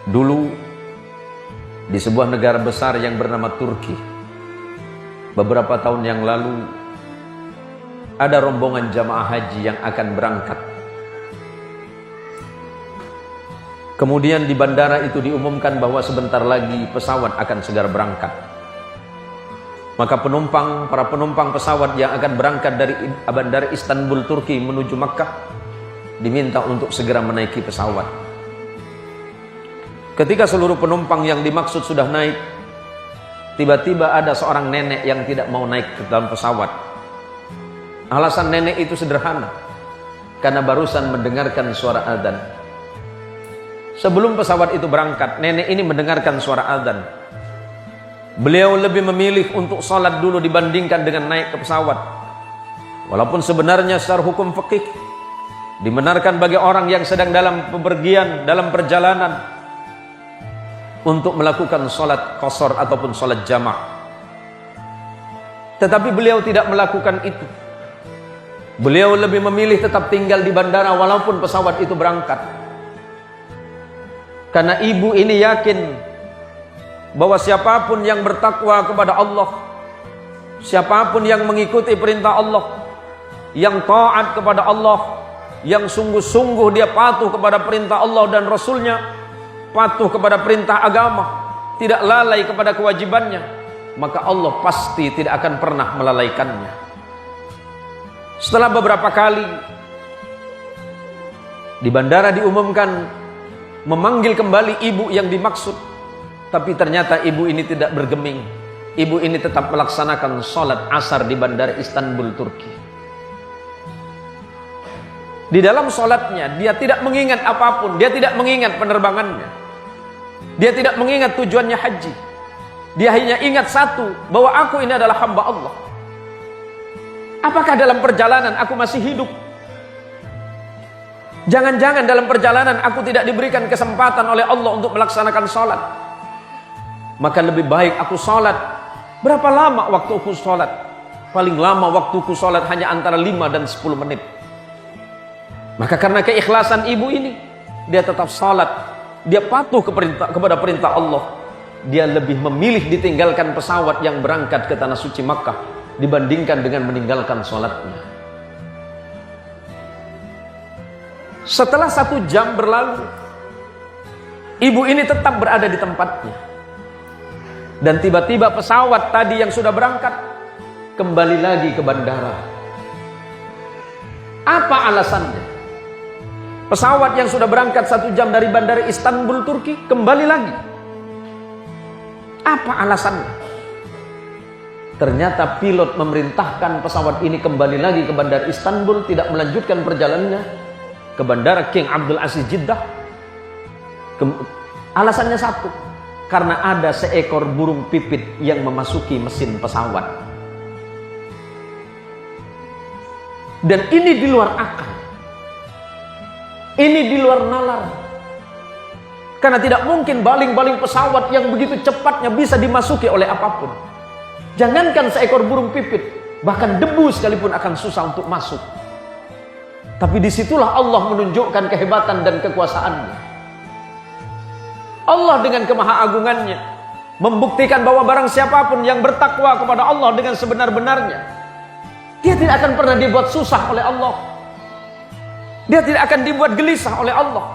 Dulu di sebuah negara besar yang bernama Turki, beberapa tahun yang lalu ada rombongan jamaah haji yang akan berangkat. Kemudian di bandara itu diumumkan bahwa sebentar lagi pesawat akan segera berangkat. Maka para penumpang pesawat yang akan berangkat dari bandara Istanbul Turki menuju Makkah diminta untuk segera menaiki pesawat. Ketika seluruh penumpang yang dimaksud sudah naik, tiba-tiba ada seorang nenek yang tidak mau naik ke dalam pesawat. Alasan nenek itu sederhana, karena barusan mendengarkan suara adzan. Sebelum pesawat itu berangkat, nenek ini mendengarkan suara adzan. Beliau lebih memilih untuk sholat dulu dibandingkan dengan naik ke pesawat. Walaupun sebenarnya secara hukum fikih dibenarkan bagi orang yang sedang dalam bepergian, dalam perjalanan, untuk melakukan sholat qasar ataupun sholat jamaah. Tetapi beliau tidak melakukan itu. Beliau lebih memilih tetap tinggal di bandara walaupun pesawat itu berangkat. Karena ibu ini yakin bahwa siapapun yang bertakwa kepada Allah, siapapun yang mengikuti perintah Allah, yang taat kepada Allah, yang sungguh-sungguh dia patuh kepada perintah Allah dan Rasulnya, patuh kepada perintah agama, tidak lalai kepada kewajibannya, maka Allah pasti tidak akan pernah melalaikannya. Setelah beberapa kali di bandara diumumkan memanggil kembali ibu yang dimaksud, tapi ternyata ibu ini tidak bergeming. Ibu ini tetap melaksanakan sholat asar di bandara Istanbul Turki. Di dalam sholatnya dia tidak mengingat apapun, dia tidak mengingat penerbangannya, dia tidak mengingat tujuannya haji. Dia hanya ingat satu, bahwa aku ini adalah hamba Allah. Apakah dalam perjalanan aku masih hidup? Jangan-jangan dalam perjalanan aku tidak diberikan kesempatan oleh Allah untuk melaksanakan sholat. Maka lebih baik aku sholat. Berapa lama waktu aku sholat? Paling lama waktu aku sholat hanya antara 5 dan 10 menit. Maka karena keikhlasan ibu ini, dia tetap sholat. Dia patuh kepada perintah Allah. Dia lebih memilih ditinggalkan pesawat yang berangkat ke tanah suci Makkah dibandingkan dengan meninggalkan sholatnya. Setelah 1 jam berlalu, ibu ini tetap berada di tempatnya. Dan tiba-tiba pesawat tadi yang sudah berangkat kembali lagi ke bandara. Apa alasannya? Pesawat yang sudah berangkat 1 jam dari bandara Istanbul Turki kembali lagi. Apa alasannya? Ternyata pilot memerintahkan pesawat ini kembali lagi ke bandara Istanbul, tidak melanjutkan perjalanannya ke bandara King Abdul Aziz Jeddah. Alasannya satu, karena ada seekor burung pipit yang memasuki mesin pesawat. Dan ini di luar akal. Ini di luar nalar. Karena tidak mungkin baling-baling pesawat yang begitu cepatnya bisa dimasuki oleh apapun. Jangankan seekor burung pipit, bahkan debu sekalipun akan susah untuk masuk. Tapi disitulah Allah menunjukkan kehebatan dan kekuasaannya. Allah dengan kemahaagungannya membuktikan bahwa barang siapapun yang bertakwa kepada Allah dengan sebenar-benarnya, dia tidak akan pernah dibuat susah oleh Allah. Dia tidak akan dibuat gelisah oleh Allah.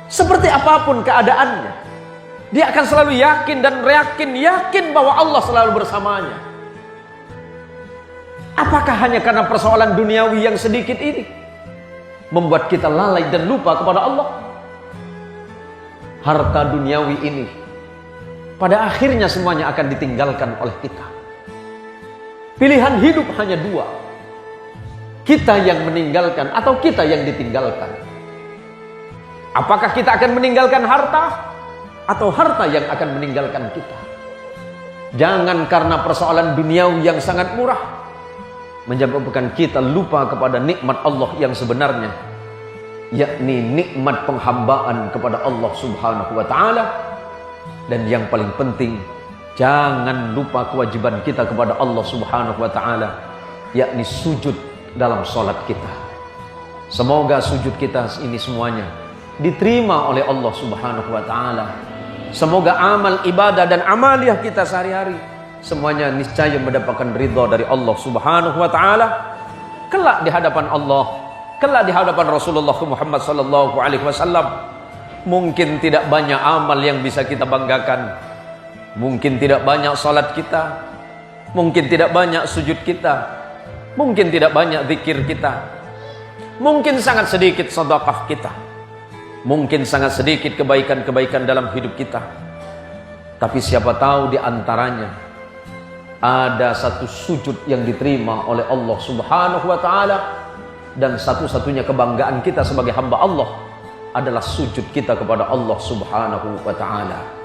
Seperti apapun keadaannya, dia akan selalu yakin dan yakin bahwa Allah selalu bersamanya. Apakah hanya karena persoalan duniawi yang sedikit ini membuat kita lalai dan lupa kepada Allah? Harta duniawi ini pada akhirnya semuanya akan ditinggalkan oleh kita. Pilihan hidup hanya 2. Kita yang meninggalkan atau kita yang ditinggalkan. Apakah kita akan meninggalkan harta atau harta yang akan meninggalkan kita? Jangan karena persoalan duniawi yang sangat murah menyebabkan kita lupa kepada nikmat Allah yang sebenarnya, yakni nikmat penghambaan kepada Allah Subhanahu wa taala. Dan yang paling penting, jangan lupa kewajiban kita kepada Allah Subhanahu wa taala, yakni sujud dalam sholat kita. Semoga sujud kita ini semuanya diterima oleh Allah Subhanahu wa taala. Semoga amal ibadah dan amaliyah kita sehari-hari semuanya niscaya mendapatkan ridha dari Allah Subhanahu wa taala kelak di hadapan Allah, kelak di hadapan Rasulullah Muhammad sallallahu alaihi wasallam. Mungkin tidak banyak amal yang bisa kita banggakan, mungkin tidak banyak salat kita, mungkin tidak banyak sujud kita, mungkin tidak banyak zikir kita, mungkin sangat sedikit sedekah kita, mungkin sangat sedikit kebaikan-kebaikan dalam hidup kita. Tapi siapa tahu di antaranya ada satu sujud yang diterima oleh Allah Subhanahu wa taala, dan satu-satunya kebanggaan kita sebagai hamba Allah adalah sujud kita kepada Allah Subhanahu wa taala.